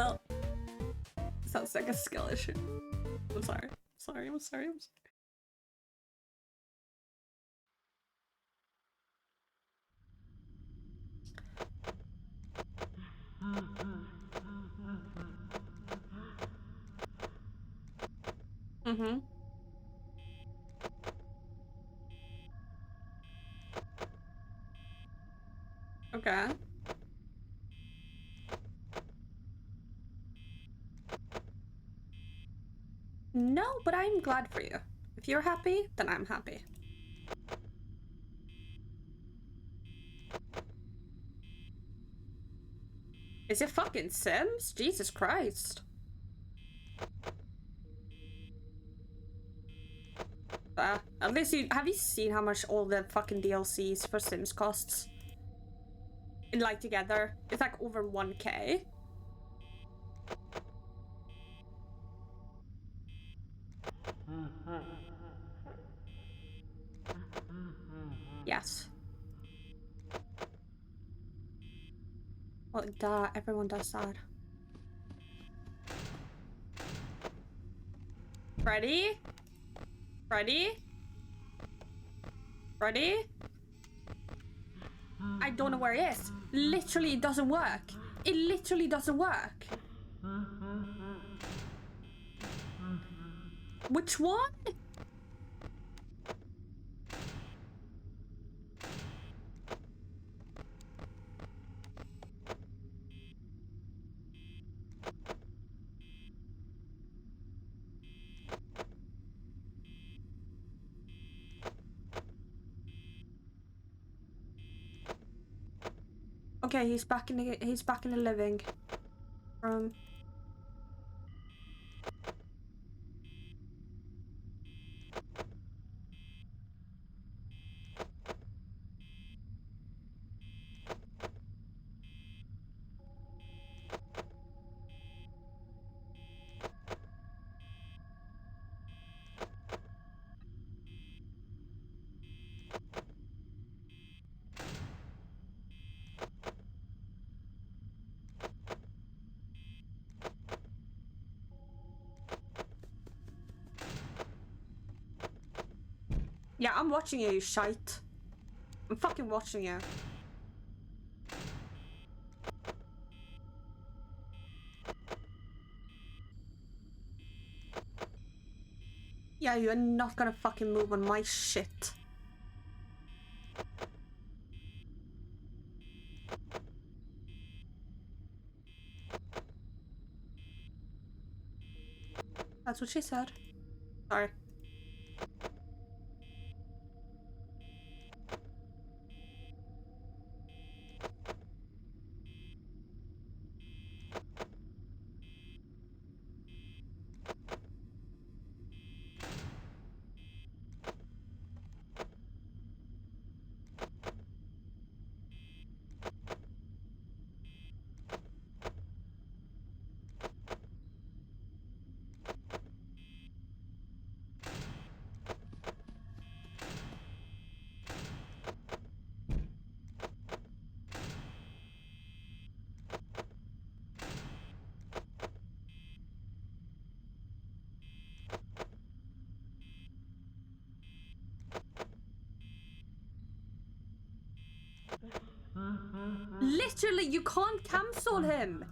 Well, sounds like a skill issue. I'm sorry. I'm sorry. Mm-hmm. Okay. No, but I'm glad for you. If you're happy, then I'm happy. Is it fucking Sims? Jesus Christ. At least have you seen how much all the fucking DLCs for Sims costs? In like together, it's like over 1K. Yes. Well, duh, everyone does that. Ready? Ready? Ready? I don't know where he is. Literally, it doesn't work. It literally doesn't work. Which one? Okay, he's back in the living room. Yeah, I'm watching you, you shite. I'm fucking watching you. Yeah, you're not gonna fucking move on my shit. That's what she said. Sorry. Literally, you can't cancel him.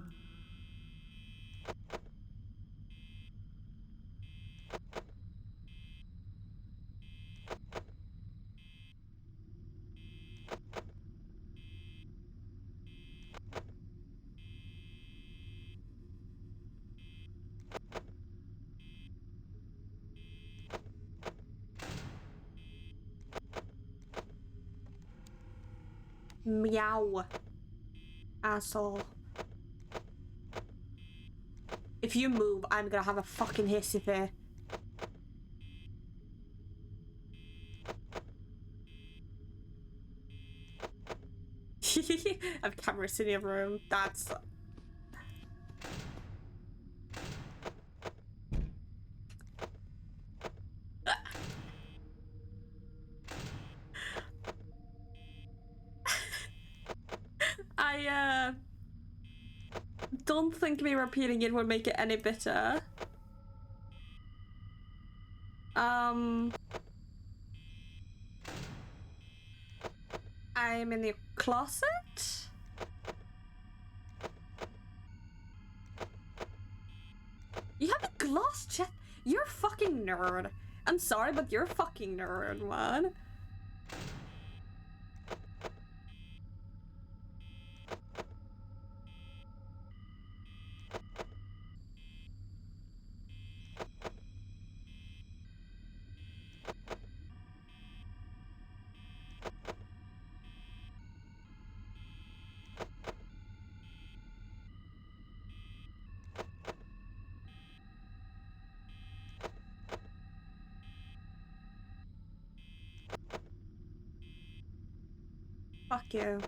Meow. Asshole. If you move, I'm gonna have a fucking hissy fit. I have cameras in your room. That's... Don't think me repeating it will make it any better. I'm in your closet? You have a glass chest? You're a fucking nerd. I'm sorry, but you're a fucking nerd, man. Fuck you.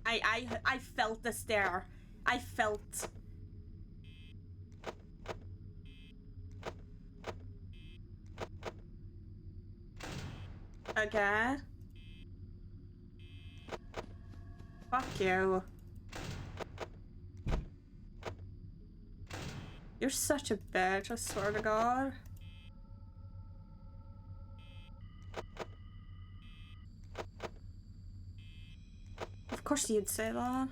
I felt the stare. I felt. Okay. Fuck you. You're such a bitch, I swear to God. Of course you'd say that.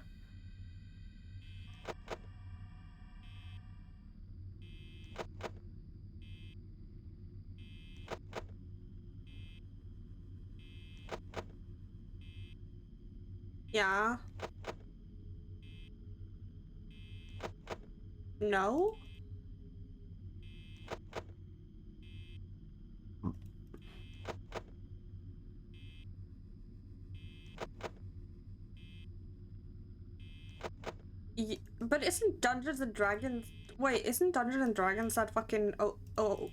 Yeah. No? But isn't Dungeons and Dragons... Wait, isn't Dungeons and Dragons that fucking OC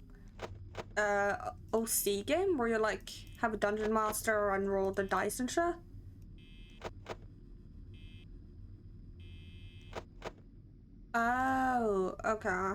game where you like have a dungeon master and roll the dice and shit? Oh, okay.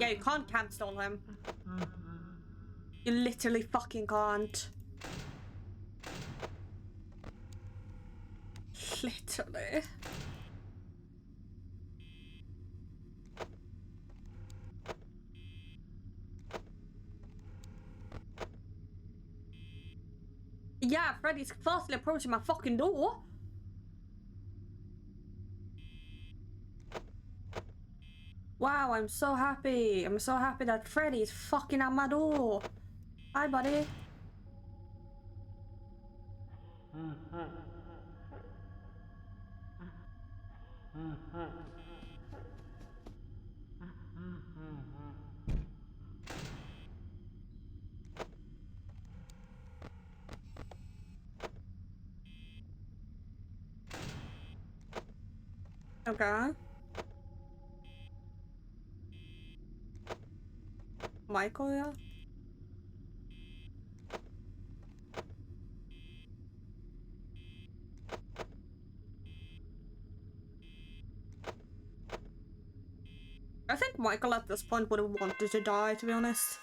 Yeah, you can't cancel him. You literally fucking can't. Literally. Yeah, Freddy's fastly approaching my fucking door. Wow, I'm so happy. I'm so happy that Freddy's fucking at my door. Hi, buddy. Okay. Michael, yeah? I think Michael at this point would have wanted to die, to be honest.